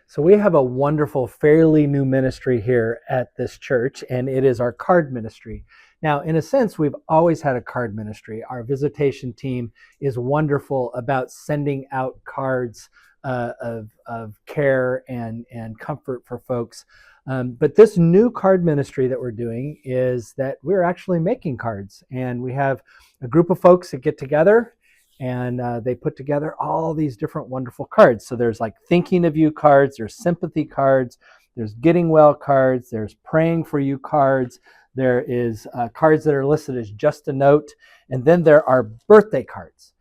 So we have a wonderful, fairly new ministry here at this church, and it is our card ministry. Now, in a sense, we've always had a card ministry. Our visitation team is wonderful about sending out cards of care and comfort for folks. But this new card ministry that we're doing is that we're actually making cards, and we have a group of folks that get together and they put together all these different wonderful cards. So there's like thinking of you cards, there's sympathy cards, there's getting well cards, there's praying for you cards, there is cards that are listed as just a note, and then there are birthday cards.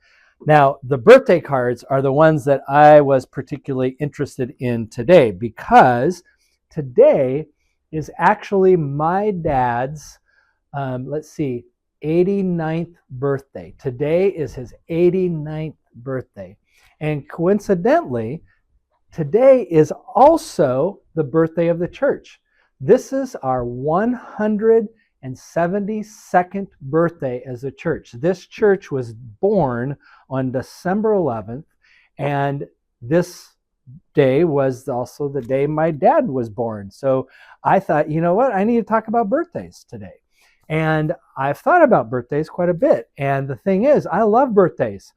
Now, the birthday cards are the ones that I was particularly interested in today, because today is actually my dad's, let's see, 89th birthday. Today is his 89th birthday. And coincidentally, today is also the birthday of the church. This is our 172nd birthday as a church. This church was born on December 11th, and this day was also the day my dad was born. So I thought, you know what? I need to talk about birthdays today. And I've thought about birthdays quite a bit. And the thing is, I love birthdays.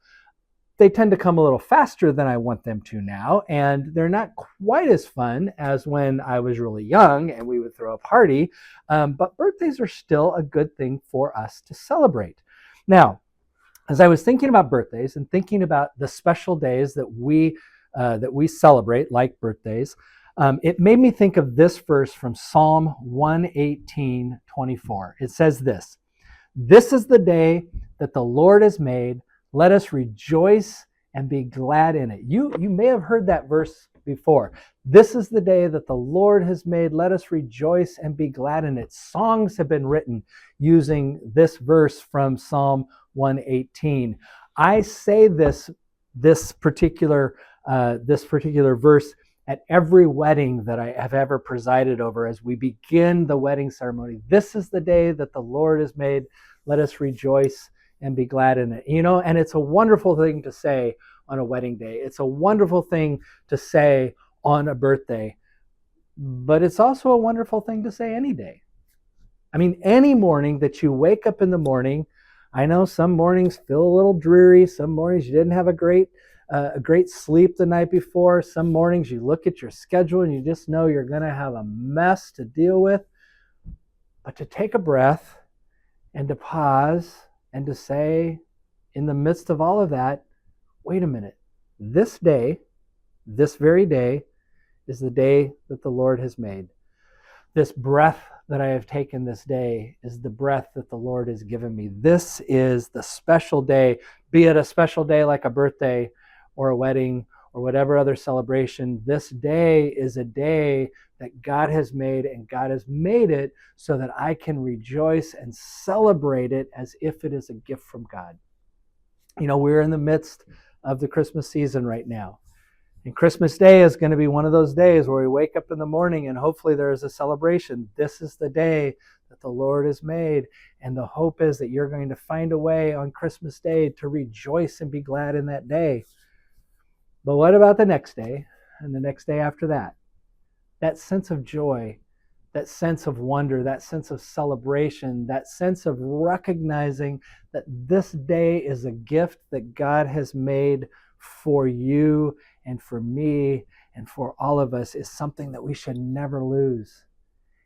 They tend to come a little faster than I want them to now, and they're not quite as fun as when I was really young and we would throw a party. But birthdays are still a good thing for us to celebrate. Now, as I was thinking about birthdays and thinking about the special days that we celebrate, like birthdays, it made me think of this verse from Psalm 118:24. It says this: "This is the day that the Lord has made. Let us rejoice and be glad in it." You may have heard that verse before. This is the day that the Lord has made. Let us rejoice and be glad in it. Songs have been written using this verse from Psalm 118. I say this particular verse at every wedding that I have ever presided over as we begin the wedding ceremony. This is the day that the Lord has made. Let us rejoice and be glad in it. And it's a wonderful thing to say on a wedding day. It's a wonderful thing to say on a birthday. But it's also a wonderful thing to say any day. I mean, any morning that you wake up in the morning, I know some mornings feel a little dreary. Some mornings you didn't have a great sleep the night before. Some mornings you look at your schedule and you just know you're going to have a mess to deal with. But to take a breath and to pause and to say, in the midst of all of that, wait a minute. This day, this very day, is the day that the Lord has made. This breath that I have taken this day is the breath that the Lord has given me. This is the special day, be it a special day like a birthday or a wedding or whatever other celebration. This day is a day that God has made, and God has made it so that I can rejoice and celebrate it as if it is a gift from God. We're in the midst of the Christmas season right now. And Christmas Day is going to be one of those days where we wake up in the morning and hopefully there is a celebration. This is the day that the Lord has made. And the hope is that you're going to find a way on Christmas Day to rejoice and be glad in that day. But what about the next day and the next day after that? That sense of joy, that sense of wonder, that sense of celebration, that sense of recognizing that this day is a gift that God has made for you and for me and for all of us is something that we should never lose.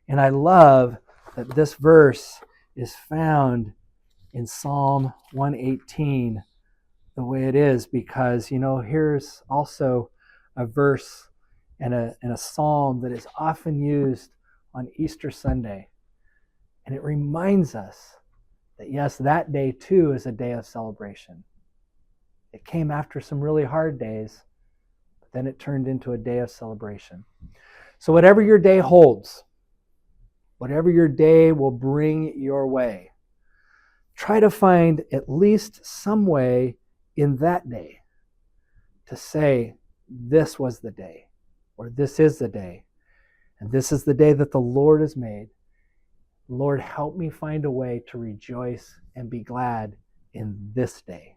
And I love that this verse is found in Psalm 118 the way it is, because here's also a verse and a psalm that is often used on Easter Sunday. And it reminds us that yes, that day too is a day of celebration. It came after some really hard days, but then it turned into a day of celebration. So whatever your day holds, whatever your day will bring your way, try to find at least some way in that day to say, this was the day, or this is the day, and this is the day that the Lord has made. Lord, help me find a way to rejoice and be glad in this day.